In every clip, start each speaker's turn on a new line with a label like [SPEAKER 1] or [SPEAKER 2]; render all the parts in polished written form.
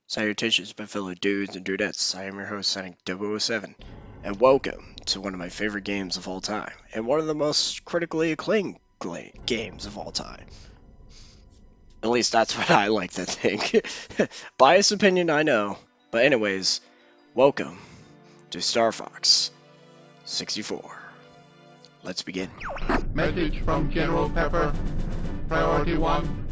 [SPEAKER 1] Salutations, my fellow dudes and dudettes. I am your host, Sonic 007, and welcome to one of my favorite games of all time, and one of the most critically acclaimed games of all time. At least that's what I like to think. Biased opinion, I know. But anyways, welcome to Star Fox 64. Let's begin.
[SPEAKER 2] Message from General Pepper. Priority 1.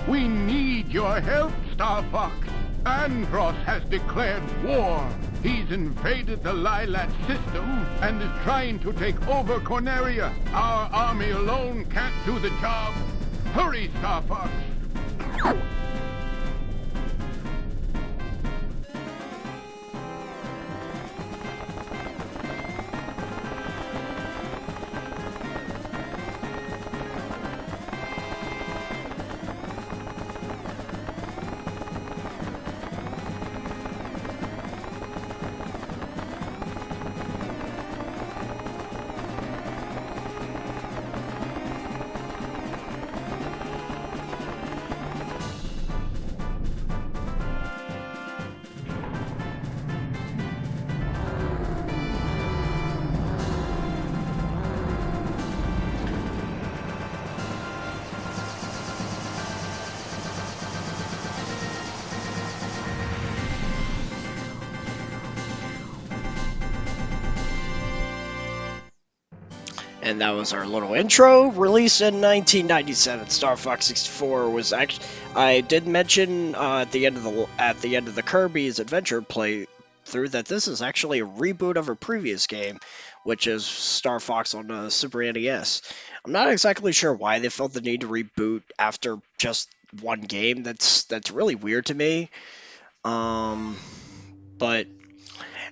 [SPEAKER 2] We need your help, Star Fox. Andross has declared war. He's invaded the Lylat System and is trying to take over Corneria. Our army alone can't do the job. Hurry, Star Fox.
[SPEAKER 1] And that was our little intro, released in 1997. Star Fox 64 was actually. I did mention at the end of the Kirby's Adventure playthrough that this is actually a reboot of a previous game, which is Star Fox on the Super NES. I'm not exactly sure why they felt the need to reboot after just one game. That's really weird to me. But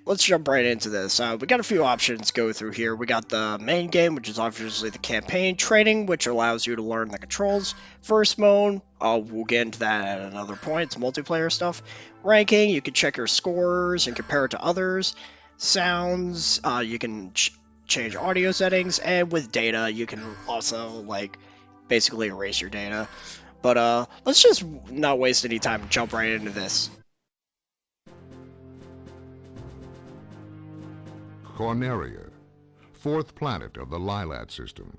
[SPEAKER 1] let's jump right into this. We got a few options to go through here. We got the main game, which is obviously the campaign. Training, which allows you to learn the controls. First mode, we'll get into that at another point. It's multiplayer stuff. Ranking, you can check your scores and compare it to others. Sounds, you can change audio settings. And with data, you can also, basically erase your data. But let's just not waste any time and jump right into this.
[SPEAKER 3] Corneria, fourth planet of the Lylat System.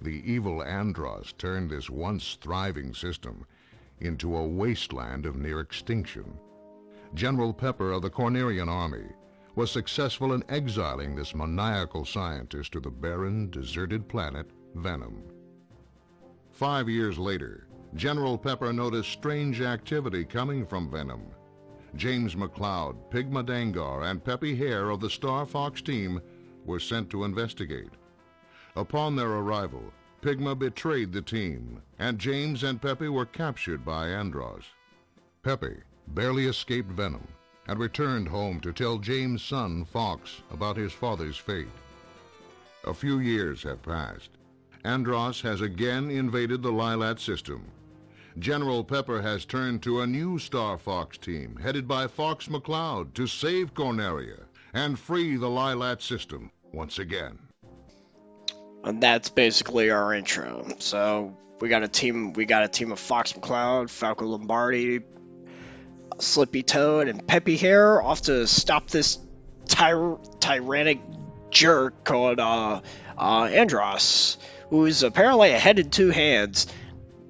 [SPEAKER 3] The evil Andross turned this once thriving system into a wasteland of near extinction. General Pepper of the Cornerian army was successful in exiling this maniacal scientist to the barren, deserted planet Venom. 5 years later, General Pepper noticed strange activity coming from Venom. James McCloud, Pigma Dangar, and Peppy Hare of the Star Fox team were sent to investigate. Upon their arrival, Pigma betrayed the team, and James and Peppy were captured by Andross. Peppy barely escaped Venom and returned home to tell James' son, Fox, about his father's fate. A few years have passed. Andross has again invaded the Lylat System. General Pepper has turned to a new Star Fox team, headed by Fox McCloud, to save Corneria and free the Lylat System once again.
[SPEAKER 1] And that's basically our intro. So we got a team of Fox McCloud, Falco Lombardi, Slippy Toad, and Peppy Hare off to stop this tyrannic jerk called Andross, who's apparently a head and two hands.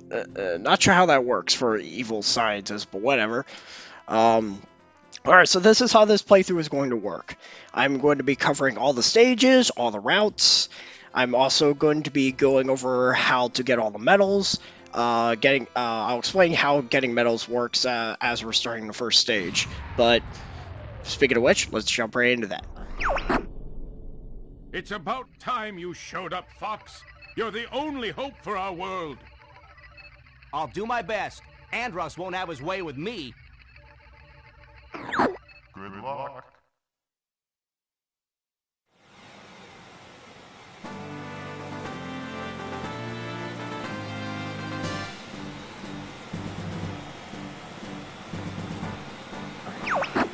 [SPEAKER 1] Not sure how that works for evil scientists, but whatever. Alright, so this is how this playthrough is going to work. I'm going to be covering all the stages, all the routes. I'm also going to be going over how to get all the medals. I'll explain how getting medals works as we're starting the first stage. But speaking of which, let's jump right into that.
[SPEAKER 2] It's about time you showed up, Fox. You're the only hope for our world.
[SPEAKER 4] I'll do my best. Andross won't have his way with me.
[SPEAKER 5] Good luck.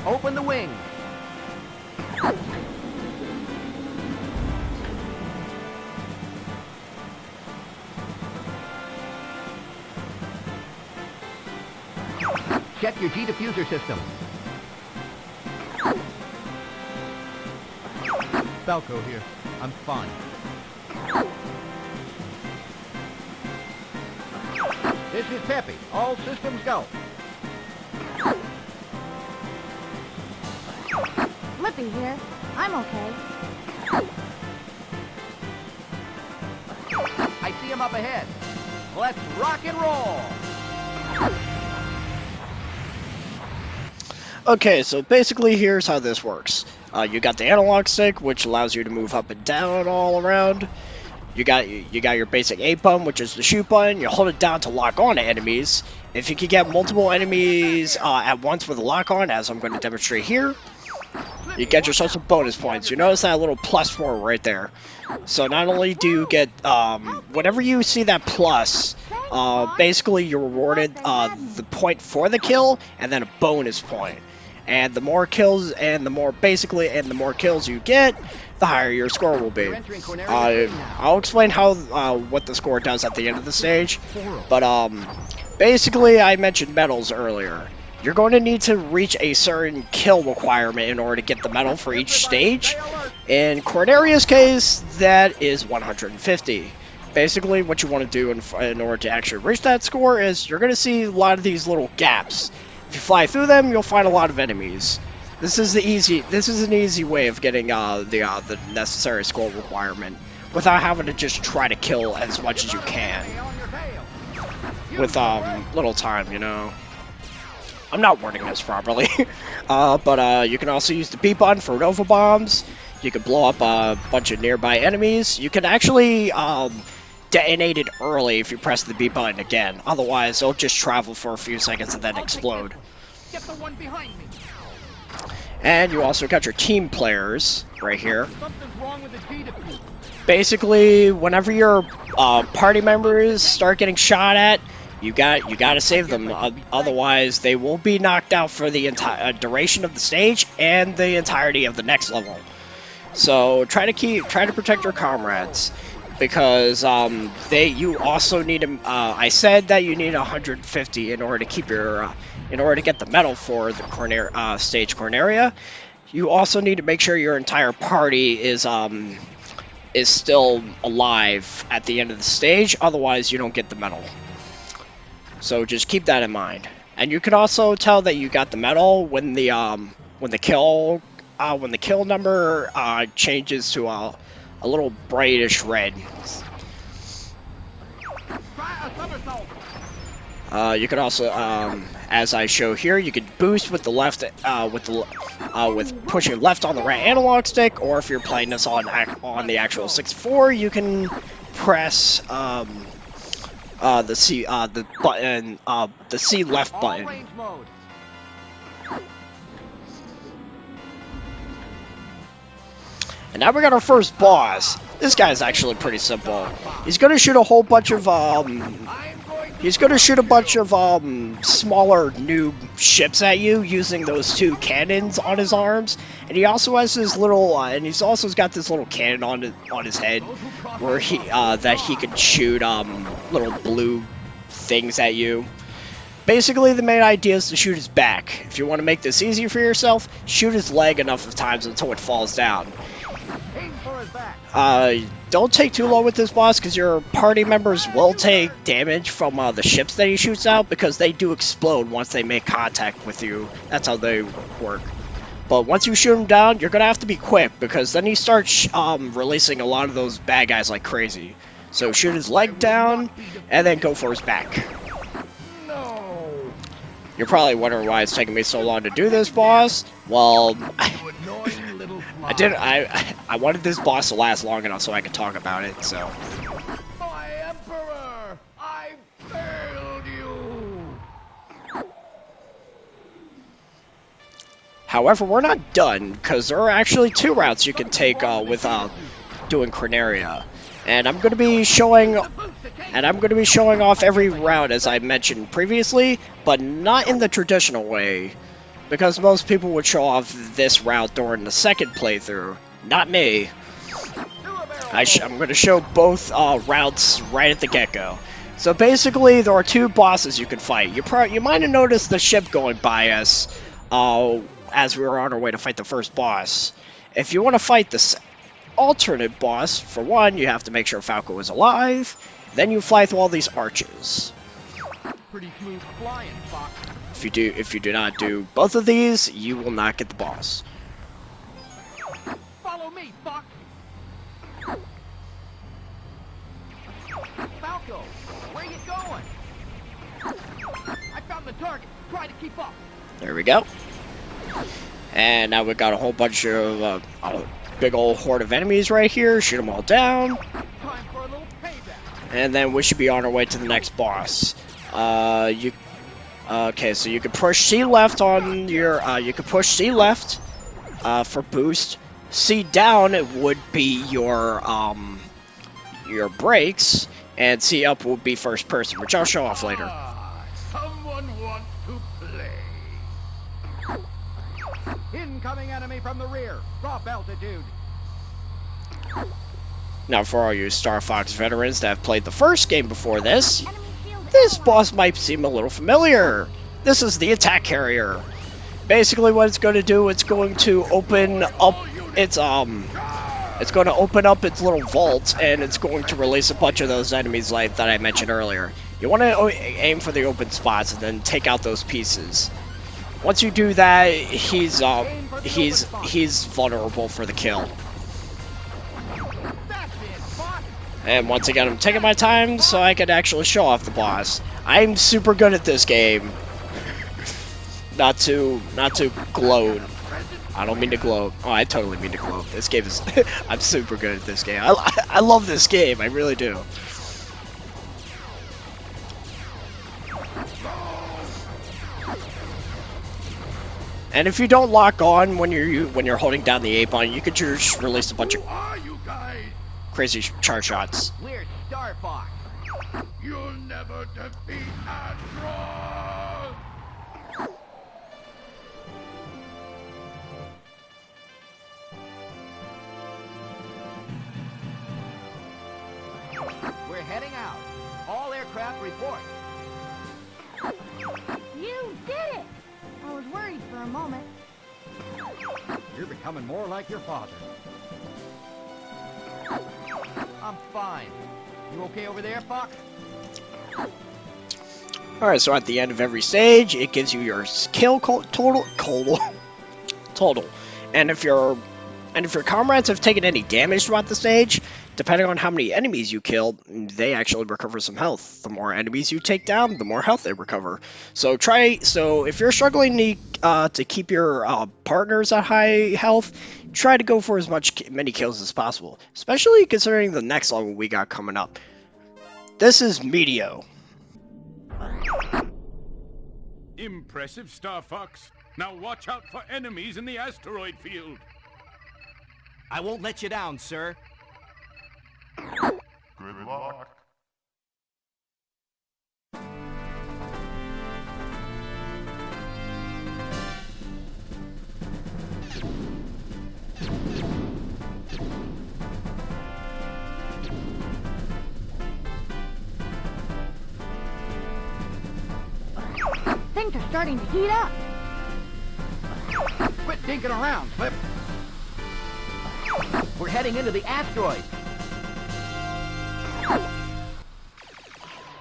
[SPEAKER 4] Open the wing. check your G-diffuser system. Falco here. I'm fine. This is Peppy. All systems go.
[SPEAKER 5] Flippy here. I'm okay.
[SPEAKER 4] I see him up ahead. Let's rock and roll.
[SPEAKER 1] Okay, so basically here's how this works. You got the analog stick, which allows you to move up and down all around. You got your basic A button, which is the shoot button. You hold it down to lock on to enemies. If you can get multiple enemies at once with a lock on, as I'm going to demonstrate here, you get yourself some bonus points. You notice that little +4 right there. So not only do you get, whenever you see that plus, basically you're rewarded the point for the kill, and then a bonus point. And the more kills, and the more kills you get, the higher your score will be. I'll explain how what the score does at the end of the stage, but basically I mentioned medals earlier. You're going to need to reach a certain kill requirement in order to get the medal for each stage. In Corneria's case, that is 150. Basically, what you want to do in order to actually reach that score is you're going to see a lot of these little gaps. If you fly through them, you'll find a lot of enemies. This is an easy way of getting the necessary score requirement without having to just try to kill as much as you can with little time, you know. I'm not wording this properly, but you can also use the B button for Nova bombs. You can blow up a bunch of nearby enemies. You can actually detonate it early if you press the B button again. Otherwise, it'll just travel for a few seconds and then explode.
[SPEAKER 4] Get the one behind me.
[SPEAKER 1] And you also got your team players right here.
[SPEAKER 4] Something's wrong with the G-diffuser.
[SPEAKER 1] Basically, whenever your party members start getting shot at, you got to save them. Otherwise, they will be knocked out for the entire duration of the stage and the entirety of the next level. So try to protect your comrades, because you also need I said that you need 150 in order to keep your in order to get the medal for the stage Corneria. You also need to make sure your entire party is still alive at the end of the stage. Otherwise, you don't get the medal. So just keep that in mind. And you can also tell that you got the medal when the kill number changes to a little brightish red. You could also, as I show here, you could boost with the left, with pushing left on the right analog stick, or if you're playing this on the actual 64, you can press the C left button. And now we got our first boss. This guy's actually pretty simple. He's gonna shoot a whole bunch of smaller noob ships at you using those two cannons on his arms, and he also has his little and he's also got this little cannon on his head where he can shoot little blue things at you. Basically, the main idea is to shoot his back. If you want to make this easier for yourself, shoot his leg enough of times until it falls down. Don't take too low with this boss, because your party members will take damage from the ships that he shoots out, because they do explode once they make contact with you. That's how they work. But once you shoot him down, you're gonna have to be quick, because then he starts releasing a lot of those bad guys like crazy. So shoot his leg down, and then go for his back. You're probably wondering why it's taking me so long to do this boss. Well, I wanted this boss to last long enough so I could talk about it, so.
[SPEAKER 2] My Emperor! I failed you!
[SPEAKER 1] However, we're not done, because there are actually two routes you can take with doing Corneria. And I'm going to be showing off every route as I mentioned previously, but not in the traditional way, because most people would show off this route during the second playthrough. Not me. I'm going to show both routes right at the get-go. So basically, there are two bosses you can fight. You might have noticed the ship going by us as we were on our way to fight the first boss. If you want to fight this alternate boss, for one, you have to make sure Falco is alive. Then you fly through all these arches.
[SPEAKER 4] Pretty smooth flying, Fox.
[SPEAKER 1] If you do not do both of these, you will not get the boss.
[SPEAKER 4] Follow me, Fox. Falco, where you going? I found the target. Try to keep up.
[SPEAKER 1] There we go. And now we got a whole bunch of a big old horde of enemies right here. Shoot them all down.
[SPEAKER 4] Time for a little payback.
[SPEAKER 1] And then we should be on our way to the next boss. Okay, so you can push C left on your, you can push C left, for boost. C down would be your brakes, and C up will be first person, which I'll show off later.
[SPEAKER 2] Someone wants to play.
[SPEAKER 4] Incoming enemy from the rear. Drop altitude.
[SPEAKER 1] Now, for all you Star Fox veterans that have played the first game before this,
[SPEAKER 5] Enemy field
[SPEAKER 1] this
[SPEAKER 5] ally.
[SPEAKER 1] boss might seem a little familiar. This is the attack carrier. Basically, what it's going to do, it's going to open up its going to open up its little vault, and it's going to release a bunch of those enemies like that I mentioned earlier. You want to aim for the open spots and then take out those pieces. Once you do that, he's vulnerable for the kill.
[SPEAKER 4] That's it, Fox.
[SPEAKER 1] And once again, I'm taking my time so I can actually show off the boss. I'm super good at this game. Not to gloat. I don't mean to gloat. Oh, I totally mean to gloat. This game is... I'm super good at this game. I love this game. I really do. And if you don't lock on when you're holding down the A button, you could just release a bunch of
[SPEAKER 2] Who are you guys?
[SPEAKER 1] crazy charge shots.
[SPEAKER 4] We're Star Fox.
[SPEAKER 2] You'll never defeat Andross!
[SPEAKER 4] We're heading out. All aircraft report.
[SPEAKER 5] You did it! I was worried for a moment.
[SPEAKER 4] You're becoming more like your father. I'm fine. You okay over there, Fox?
[SPEAKER 1] Alright, so at the end of every stage, it gives you your kill total. And if your comrades have taken any damage throughout the stage, depending on how many enemies you killed, they actually recover some health. The more enemies you take down, the more health they recover. So if you're struggling to keep your partners at high health, try to go for many kills as possible, especially considering the next level we got coming up. This is Meteo.
[SPEAKER 2] Impressive, Star Fox. Now watch out for enemies in the asteroid field.
[SPEAKER 4] I won't let you down, sir.
[SPEAKER 3] Good luck.
[SPEAKER 5] Things are starting to heat up.
[SPEAKER 4] Quit dinking around, Flip. We're heading into the asteroid.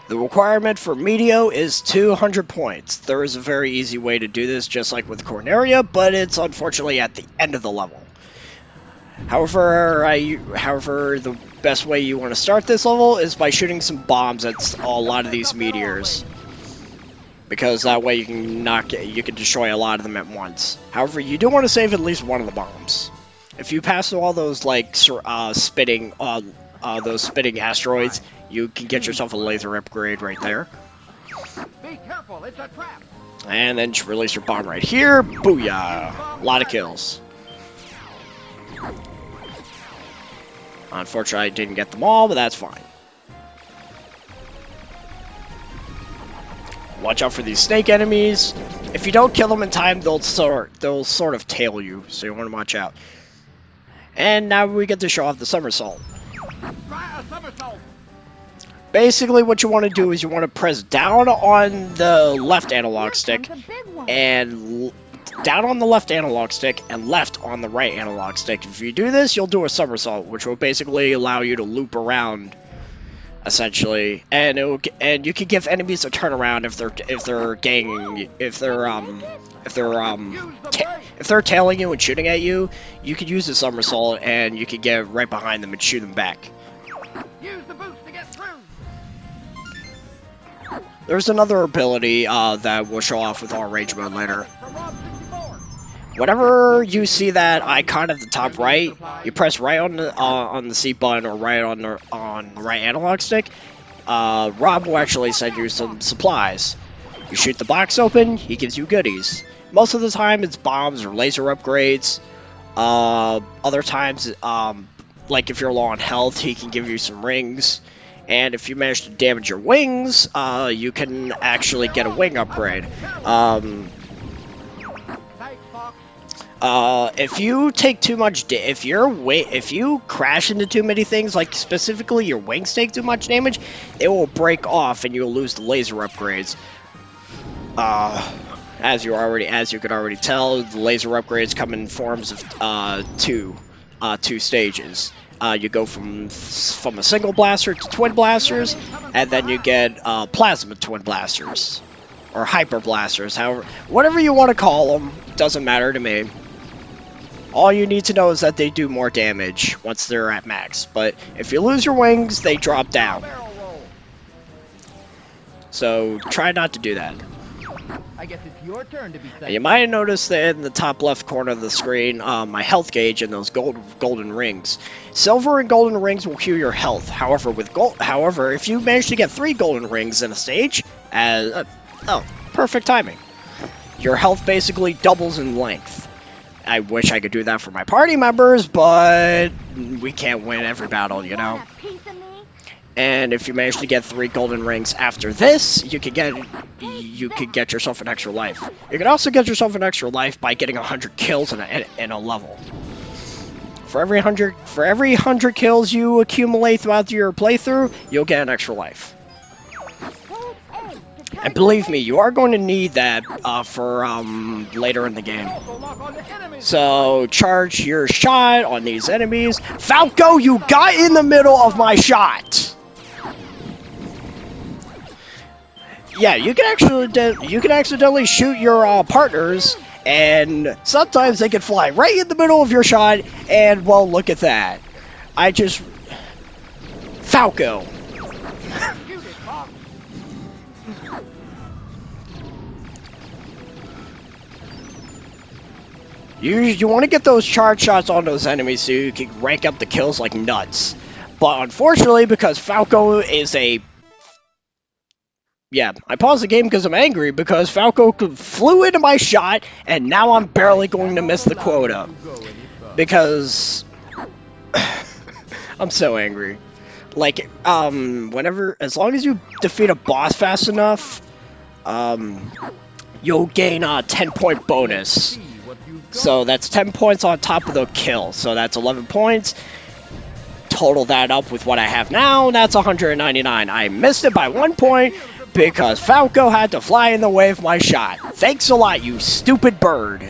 [SPEAKER 1] The requirement for Meteo is 200 points. There is a very easy way to do this, just like with Corneria, but it's unfortunately at the end of the level. However, the best way you want to start this level is by shooting some bombs at a lot of these meteors, because that way you can destroy a lot of them at once. However, you do want to save at least one of the bombs. If you pass through all those spitting asteroids, you can get yourself a laser upgrade right there.
[SPEAKER 4] Be careful, it's a trap.
[SPEAKER 1] And then just release your bomb right here. Booyah! A lot of kills. Unfortunately, I didn't get them all, but that's fine. Watch out for these snake enemies. If you don't kill them in time, they'll sort of tail you, so you want to watch out. And now we get to show off the somersault.
[SPEAKER 4] Try a somersault.
[SPEAKER 1] Basically, what you want to do is you want to press down on the left analog stick
[SPEAKER 5] Comes a big one.
[SPEAKER 1] and down on the left analog stick and left on the right analog stick. If you do this, you'll do a somersault, which will basically allow you to loop around, essentially, and you can give enemies a turnaround if they're tailing you and shooting at you. You could use the somersault and you could get right behind them and shoot them back.
[SPEAKER 4] Use the boost to get through.
[SPEAKER 1] There's another ability that we'll show off with our range mode later.
[SPEAKER 4] From Rob 64.
[SPEAKER 1] Whenever you see that icon at the top right, you press right on the C button or right on the right analog stick. Rob will actually send you some supplies. You shoot the box open, he gives you goodies. Most of the time, it's bombs or laser upgrades. Other times, like if you're low on health, he can give you some rings. And if you manage to damage your wings, you can actually get a wing upgrade. If you take too much, if you crash into too many things, like specifically your wings take too much damage, it will break off and you'll lose the laser upgrades. As you could already tell, the laser upgrades come in forms of two stages. You go from a single blaster to twin blasters, and then you get plasma twin blasters or hyper blasters, however, whatever you want to call them, doesn't matter to me. All you need to know is that they do more damage once they're at max, but if you lose your wings, they drop down. So try not to do that.
[SPEAKER 4] I guess it's your turn to be
[SPEAKER 1] You might have noticed that in the top left corner of the screen, my health gauge and those golden rings. Silver and golden rings will heal your health. However, if you manage to get 3 golden rings in a stage, perfect timing. Your health basically doubles in length. I wish I could do that for my party members, but we can't win every battle, you know.
[SPEAKER 5] Want a piece of me?
[SPEAKER 1] And if you manage to get 3 golden rings after this, you could get yourself an extra life. You can also get yourself an extra life by getting 100 kills in a level. For every 100 kills you accumulate throughout your playthrough, you'll get an extra life.
[SPEAKER 5] Hold A to
[SPEAKER 1] And believe me, you are going to need that for later in the game. So charge your shot on these enemies. Falco, you got in the middle of my shot. Yeah, you can accidentally shoot your partners, and sometimes they can fly right in the middle of your shot. And well, look at that. Falco. You want to get those charge shots on those enemies so you can rank up the kills like nuts. But unfortunately, because Falco is a... Yeah, I paused the game because I'm angry, because Falco flew into my shot, and now I'm barely going to miss the quota. Because... I'm so angry. Like, as long as you defeat a boss fast enough, you'll gain a 10-point bonus. So that's 10 points on top of the kill. So that's 11 points. Total that up with what I have now, that's 199. I missed it by 1 point because Falco had to fly in the way of my shot. Thanks a lot, you stupid bird.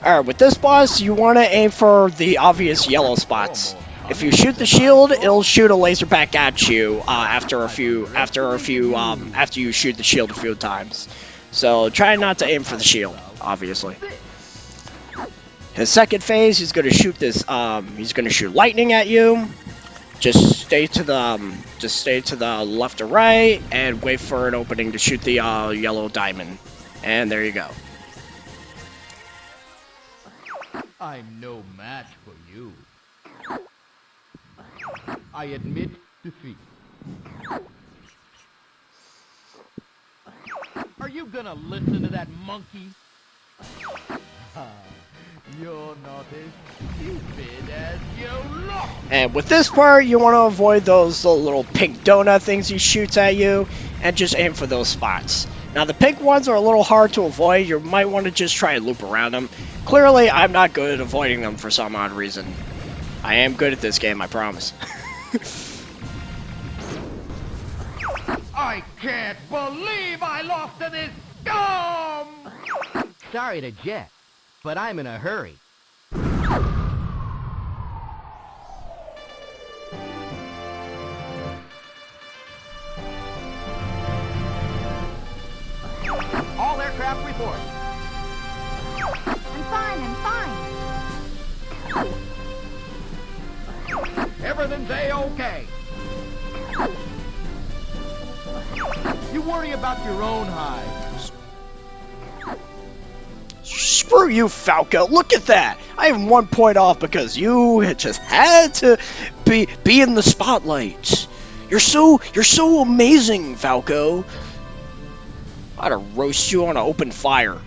[SPEAKER 1] Alright, with this boss, you want to aim for the obvious yellow spots. If you shoot the shield, it'll shoot a laser back at you after you shoot the shield a few times. So try not to aim for the shield, obviously. His second phase, he's going to shoot this. He's going to shoot lightning at you. Just stay to the left or right, and wait for an opening to shoot the yellow diamond. And there you go.
[SPEAKER 4] I'm no match for you. I admit defeat. Are you gonna listen to that monkey? You're not as stupid as you look!
[SPEAKER 1] And with this part, you want to avoid those little pink donut things he shoots at you, and just aim for those spots. Now, the pink ones are a little hard to avoid. You might want to just try and loop around them. Clearly, I'm not good at avoiding them for some odd reason. I am good at this game, I promise.
[SPEAKER 4] I can't believe I lost to this scum! Sorry to jet, but I'm in a hurry. All aircraft report.
[SPEAKER 5] I'm fine, I'm fine.
[SPEAKER 4] Everything's A-okay. You worry about your own hide.
[SPEAKER 1] Screw you, Falco. Look at that. I am 1 point off because you just had to be in the spotlight. You're so amazing, Falco. I'd roast you on an open fire.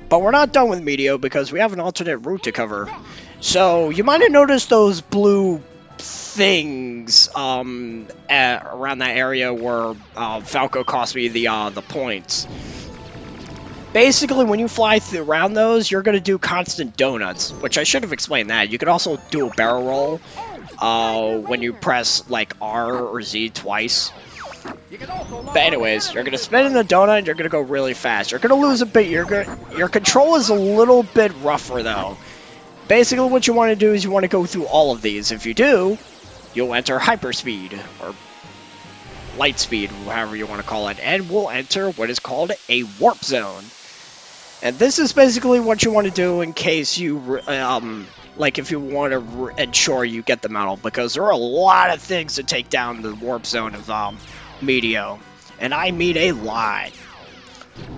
[SPEAKER 1] But we're not done with Meteor because we have an alternate route to cover. So you might have noticed those blue things around that area where Falco cost me the points. Basically, when you fly around those, you're going to do constant donuts, which I should have explained that. You could also do a barrel roll when you press like R or Z twice. But anyways, you're going to spin in the donut and you're going to go really fast. You're going to lose a bit. Your control is a little bit rougher, though. Basically, what you want to do is you want to go through all of these. If you do, you'll enter hyperspeed, or light speed, however you want to call it, and we'll enter what is called a warp zone. And this is basically what you want to do in case you, like if you want to ensure you get the medal, because there are a lot of things to take down the warp zone of Meteor, and I mean a lot.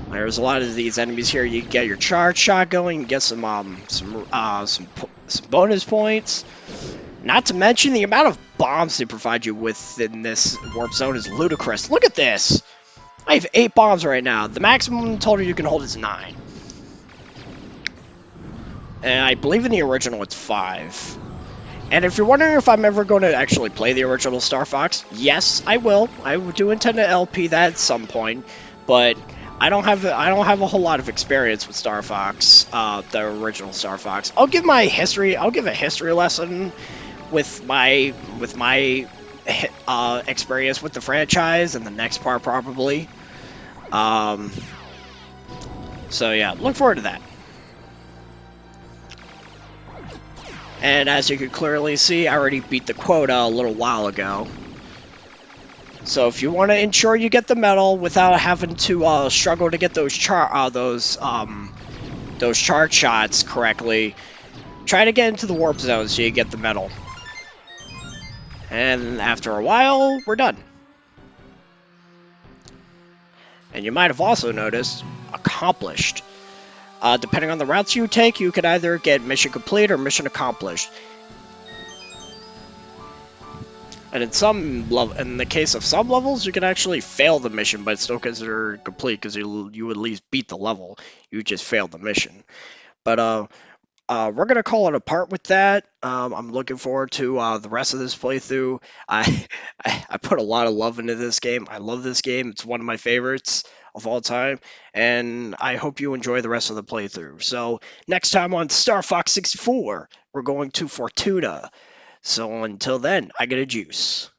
[SPEAKER 1] There's a lot of these enemies here. You can get your charge shot going, get some bonus points. Not to mention the amount of bombs they provide you with in this warp zone is ludicrous. Look at this. I have 8 bombs right now. The maximum total you can hold is 9. And I believe in the original it's 5. And if you're wondering if I'm ever going to actually play the original Star Fox, yes, I will. I do intend to LP that at some point, but I don't have a whole lot of experience with Star Fox, the original Star Fox. I'll give a history lesson with my experience with the franchise in the next part probably. So yeah, look forward to that. And as you can clearly see, I already beat the quota a little while ago. So if you want to ensure you get the medal without having to struggle to get those charge shots correctly, try to get into the warp zone so you get the medal. And after a while, we're done. And you might have also noticed, accomplished. Depending on the routes you take, you can either get mission complete or mission accomplished. And in the case of some levels, you can actually fail the mission, but it's still considered complete because you at least beat the level. You just failed the mission. But we're gonna call it a part with that. I'm looking forward to the rest of this playthrough. I put a lot of love into this game. I love this game. It's one of my favorites of all time, and I hope you enjoy the rest of the playthrough. So next time on Star Fox 64, we're going to Fortuna. So until then, I get a juice.